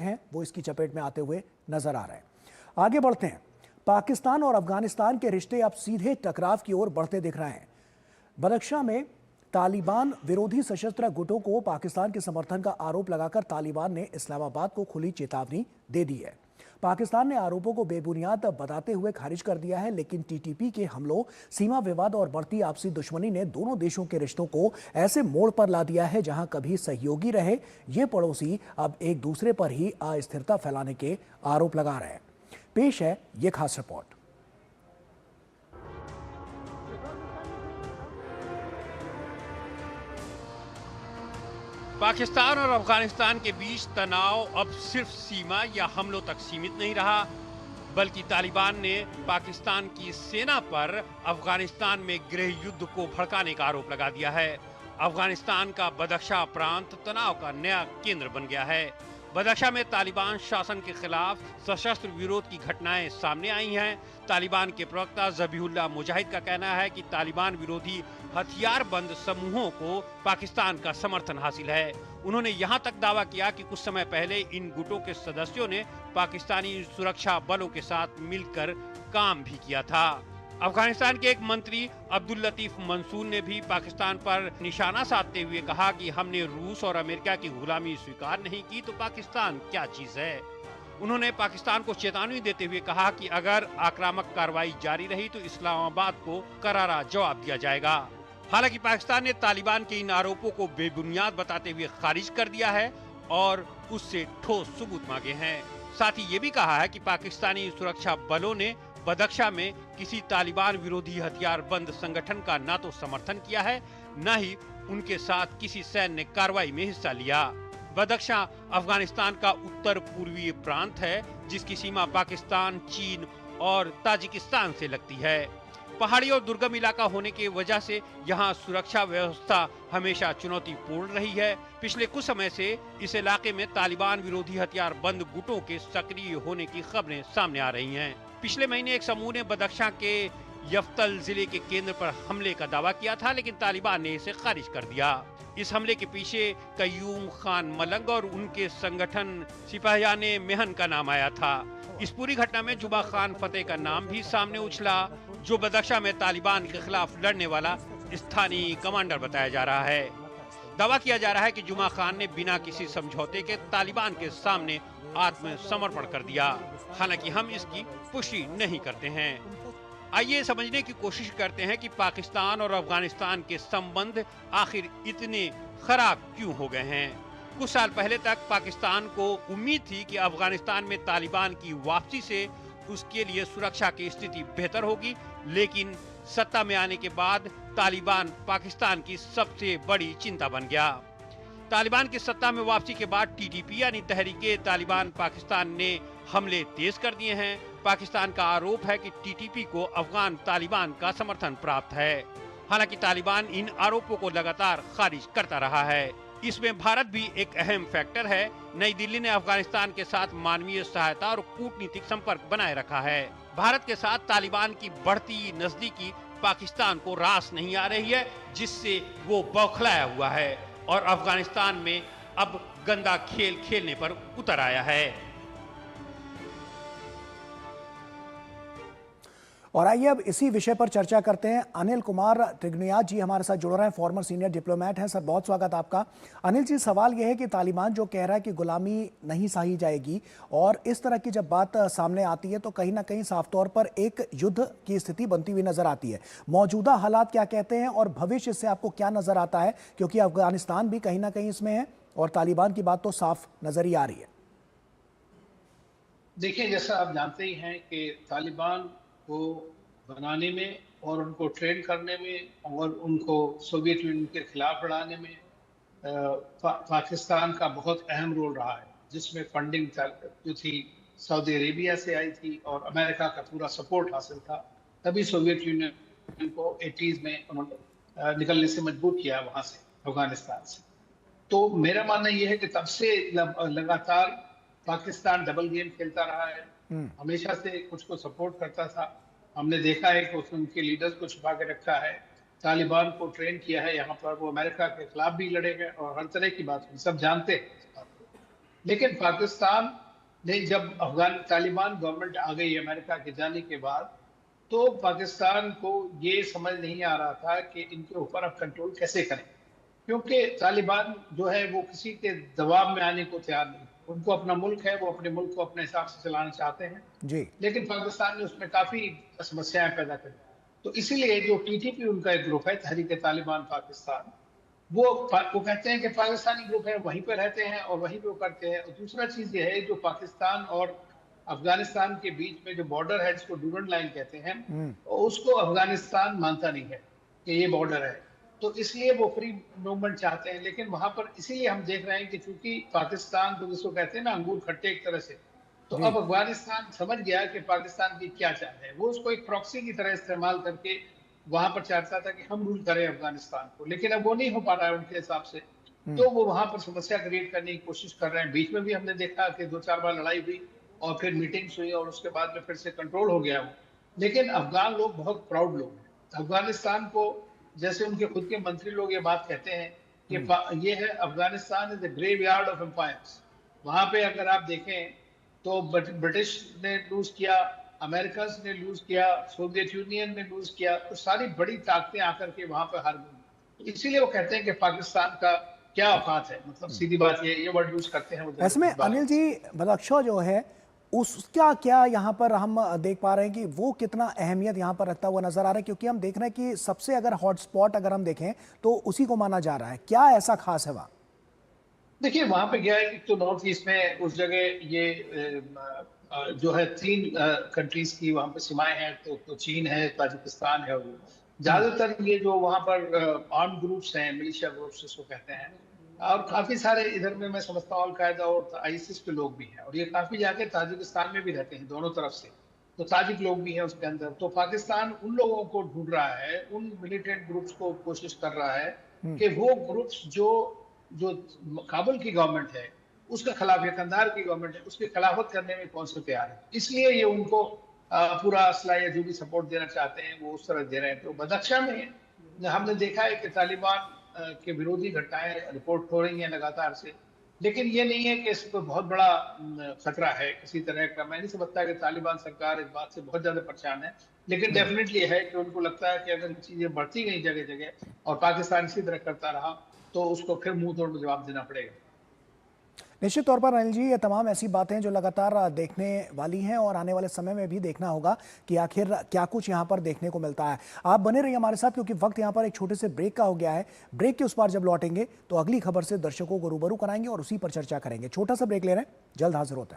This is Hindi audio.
हैं वो इसकी चपेट में आते हुए नजर आ रहे हैं। आगे बढ़ते हैं। पाकिस्तान और अफगानिस्तान के रिश्ते अब सीधे टकराव की ओर बढ़ते दिख रहे हैं। बदख्शां में तालिबान विरोधी सशस्त्र गुटों को पाकिस्तान के समर्थन का आरोप लगाकर तालिबान ने इस्लामाबाद को खुली चेतावनी दे दी है। पाकिस्तान ने आरोपों को बेबुनियाद बताते हुए खारिज कर दिया है, लेकिन टीटीपी के हमलों, सीमा विवाद और बढ़ती आपसी दुश्मनी ने दोनों देशों के रिश्तों को ऐसे मोड़ पर ला दिया है जहां कभी सहयोगी रहे ये पड़ोसी अब एक दूसरे पर ही अस्थिरता फैलाने के आरोप लगा रहे हैं। पेश है ये खास रिपोर्ट। पाकिस्तान और अफगानिस्तान के बीच तनाव अब सिर्फ सीमा या हमलों तक सीमित नहीं रहा, बल्कि तालिबान ने पाकिस्तान की सेना पर अफगानिस्तान में गृह युद्ध को भड़काने का आरोप लगा दिया है। अफगानिस्तान का बदख्शा प्रांत तनाव का नया केंद्र बन गया है। बदख्शा में तालिबान शासन के खिलाफ सशस्त्र विरोध की घटनाएं सामने आई हैं। तालिबान के प्रवक्ता ज़बीहुल्लाह मुजाहिद का कहना है कि तालिबान विरोधी हथियारबंद समूहों को पाकिस्तान का समर्थन हासिल है। उन्होंने यहां तक दावा किया कि कुछ समय पहले इन गुटों के सदस्यों ने पाकिस्तानी सुरक्षा बलों के साथ मिलकर काम भी किया था। अफगानिस्तान के एक मंत्री अब्दुल लतीफ मंसूर ने भी पाकिस्तान पर निशाना साधते हुए कहा कि हमने रूस और अमेरिका की गुलामी स्वीकार नहीं की तो पाकिस्तान क्या चीज है। उन्होंने पाकिस्तान को चेतावनी देते हुए कहा कि अगर आक्रामक कार्रवाई जारी रही तो इस्लामाबाद को करारा जवाब दिया जाएगा। हालांकि पाकिस्तान ने तालिबान के इन आरोपों को बेबुनियाद बताते हुए खारिज कर दिया है और उससे ठोस सबूत मांगे हैं। साथ ही ये भी कहा है कि पाकिस्तानी सुरक्षा बलों ने बदख्शा में किसी तालिबान विरोधी हथियार बंद संगठन का ना तो समर्थन किया है, न ही उनके साथ किसी सैन्य कार्रवाई में हिस्सा लिया। बदख्शा अफगानिस्तान का उत्तर पूर्वी प्रांत है, जिसकी सीमा पाकिस्तान, चीन और ताजिकिस्तान से लगती है। पहाड़ी और दुर्गम इलाका होने की वजह से यहाँ सुरक्षा व्यवस्था हमेशा चुनौतीपूर्ण रही है। पिछले कुछ समय से इस इलाके में तालिबान विरोधी हथियार बंद गुटों के सक्रिय होने की खबरें सामने आ रही हैं। पिछले महीने एक समूह ने बदख्शा के यफ्तल जिले के केंद्र पर हमले का दावा किया था, लेकिन तालिबान ने इसे खारिज कर दिया। इस हमले के पीछे कयूम खान मलंग और उनके संगठन सिपाहियाने मेहन का नाम आया था। इस पूरी घटना में जुमा खान फतेह का नाम भी सामने उछला, जो बदख्शा में तालिबान के खिलाफ लड़ने वाला स्थानीय कमांडर बताया जा रहा है। दावा किया जा रहा है कि जुमा खान ने बिना किसी समझौते के तालिबान के सामने आत्मसमर्पण कर दिया। हालांकि हम इसकी पुष्टि नहीं करते हैं। आइए समझने की कोशिश करते हैं कि पाकिस्तान और अफगानिस्तान के संबंध आखिर इतने खराब क्यों हो गए हैं। कुछ साल पहले तक पाकिस्तान को उम्मीद थी कि अफगानिस्तान में तालिबान की वापसी से उसके लिए सुरक्षा की स्थिति बेहतर होगी, लेकिन सत्ता में आने के बाद तालिबान पाकिस्तान की सबसे बड़ी चिंता बन गया। तालिबान की सत्ता में वापसी के बाद टीटीपी यानी तहरीके तालिबान पाकिस्तान ने हमले तेज कर दिए हैं। पाकिस्तान का आरोप है कि टीटीपी को अफगान तालिबान का समर्थन प्राप्त है। हालांकि तालिबान इन आरोपों को लगातार खारिज करता रहा है। इसमें भारत भी एक अहम फैक्टर है। नई दिल्ली ने अफगानिस्तान के साथ मानवीय सहायता और कूटनीतिक संपर्क बनाए रखा है। भारत के साथ तालिबान की बढ़ती नजदीकी पाकिस्तान को रास नहीं आ रही है, जिससे वो बौखलाया हुआ है और अफगानिस्तान में अब गंदा खेल खेलने पर उतर आया है। और आइए अब इसी विषय पर चर्चा करते हैं। अनिल कुमार ट्रिग्नियात जी हमारे साथ जुड़ रहे हैं, फॉर्मर सीनियर डिप्लोमेट हैं। सर बहुत स्वागत आपका। अनिल जी, सवाल यह है कि तालिबान जो कह रहा है कि गुलामी नहीं सही जाएगी, और इस तरह की जब बात सामने आती है तो कहीं ना कहीं साफ तौर पर एक युद्ध की स्थिति बनती हुई नजर आती है। मौजूदा हालात क्या कहते हैं और भविष्य से आपको क्या नजर आता है, क्योंकि अफगानिस्तान भी कहीं ना कहीं इसमें है और तालिबान की बात तो साफ नजर ही आ रही है। देखिए, जैसा आप जानते ही हैं कि तालिबान को बनाने में और उनको ट्रेन करने में और उनको सोवियत यूनियन के खिलाफ लड़ाने में पाकिस्तान का बहुत अहम रोल रहा है, जिसमें फंडिंग जो थी सऊदी अरेबिया से आई थी और अमेरिका का पूरा सपोर्ट हासिल था। तभी सोवियत यूनियन को 80s में उन्होंने निकलने से मजबूर किया वहां से, अफगानिस्तान से। तो मेरा मानना यह है कि तब से लगातार पाकिस्तान डबल गेम खेलता रहा है, हमेशा से कुछ को सपोर्ट करता था। हमने देखा है कि उसने उनके लीडर्स को छुपा के रखा है, तालिबान को ट्रेन किया है यहाँ पर, वो अमेरिका के खिलाफ भी लड़े हैं और हर तरह की बात हम सब जानते हैं। लेकिन पाकिस्तान ने जब अफगान तालिबान गवर्नमेंट आ गई अमेरिका के जाने के बाद, तो पाकिस्तान को ये समझ नहीं आ रहा था कि इनके ऊपर अब कंट्रोल कैसे करें, क्योंकि तालिबान जो है वो किसी के दबाव में आने को तैयार नहीं। उनको अपना मुल्क है, वो अपने मुल्क को अपने हिसाब से चलाना चाहते हैं, जी। लेकिन पाकिस्तान ने उसमें काफी समस्याएं पैदा करी। तो इसीलिए जो टीटीपी उनका एक ग्रुप है, तहरीक तालिबान पाकिस्तान, वो कहते हैं कि पाकिस्तानी ग्रुप है, वहीं पर रहते हैं और वहीं पे वो करते हैं। और दूसरा चीज ये है, जो पाकिस्तान और अफगानिस्तान के बीच में जो बॉर्डर है, जिसको डूरन लाइन कहते हैं, उसको अफगानिस्तान मानता नहीं है कि ये बॉर्डर है। तो इसलिए वो फ्री मूवमेंट चाहते हैं, लेकिन वहां पर इसीलिए हम देख रहे हैं कि चूंकि पाकिस्तान, तो जिसको कहते हैं ना अंगूर खट्टे एक तरह से, तो जी। अब अफगानिस्तान समझ गया कि पाकिस्तान की क्या चाल है। वो उसको एक प्रॉक्सी की तरह इस्तेमाल करके वहां पर चाहता था कि हम रूल करें अफगानिस्तान को, लेकिन अब वो नहीं हो पा रहा है उनके हिसाब से। तो वो वहां पर समस्या क्रिएट करने की कोशिश कर रहे हैं। बीच में भी हमने देखा कि 2-4 बार लड़ाई हुई और फिर मीटिंग्स हुई और उसके बाद में फिर से कंट्रोल हो गया वो। लेकिन अफगान लोग बहुत प्राउड लोग हैं। अफगानिस्तान को, जैसे उनके खुद के मंत्री लोग ये बात कहते हैं कि ये है, Afghanistan is the graveyard of empires. वहां पे अगर आप देखें तो ब्रिटिश ने लूज किया, अमेरिकन ने लूज किया, सोवियत यूनियन ने लूज किया, तो सारी बड़ी ताकतें आकर के वहां पर हार गई। इसीलिए वो कहते हैं कि पाकिस्तान का क्या औकात है, मतलब सीधी बात ये वर्ड यूज करते हैं वो। ऐसे में अनिल जी, बदख्शां जो है उसका क्या यहाँ पर हम देख पा रहे हैं कि वो कितना अहमियत यहाँ पर रखता हुआ नजर आ रहा है, क्योंकि हम देख रहे हैं कि सबसे अगर हॉटस्पॉट अगर हम देखें तो उसी को माना जा रहा है। क्या ऐसा खास है वहाँ? देखिए वहां पे क्या है, तो नॉर्थ ईस्ट में उस जगह ये जो है 3 कंट्रीज की वहां पे सीमाएं हैं, तो चीन है, ताजिकिस्तान है, और ज्यादातर ये जो वहां पर आर्म ग्रुप्स हैं, मिलिशिया ग्रुप्स जिसको कहते हैं, और काफी सारे इधर में मैं समझता हूँ अलकायदा और आईसिस के लोग भी हैं, और ये काफी जाके ताजिकिस्तान में भी रहते हैं दोनों तरफ से। तो ताजिक लोग भी हैं उसके अंदर। तो पाकिस्तान उन लोगों को ढूंढ रहा है, उन मिलिटेंट ग्रुप्स को कोशिश कर रहा है कि वो ग्रुप्स जो जो काबुल की गवर्नमेंट है उसके खिलाफ, या कंधार की गवर्नमेंट है उसके खिलाफत करने में कौन से तैयार है, इसलिए ये उनको पूरा असला या जो भी सपोर्ट देना चाहते हैं वो उस तरह दे रहे हैं। तो बदख्शां में हमने देखा है कि तालिबान के विरोधी घटनाएं रिपोर्ट हो रही हैं लगातार से, लेकिन ये नहीं है कि इसको बहुत बड़ा खतरा है किसी तरह का। मैं नहीं समझता कि तालिबान सरकार इस बात से बहुत ज्यादा परेशान है, लेकिन डेफिनेटली है कि उनको लगता है कि अगर चीजें बढ़ती गई जगह जगह और पाकिस्तान इसी तरह करता रहा तो उसको फिर मुंह तोड़ जवाब देना पड़ेगा। निश्चित तौर पर अनिल जी, ये तमाम ऐसी बातें जो लगातार देखने वाली हैं और आने वाले समय में भी देखना होगा कि आखिर क्या कुछ यहाँ पर देखने को मिलता है। आप बने रहिए हमारे साथ, क्योंकि वक्त यहाँ पर एक छोटे से ब्रेक का हो गया है। ब्रेक के उस पार जब लौटेंगे तो अगली खबर से दर्शकों को रूबरू कराएंगे और उसी पर चर्चा करेंगे। छोटा सा ब्रेक ले रहे हैं, जल्द हाजिर होता है।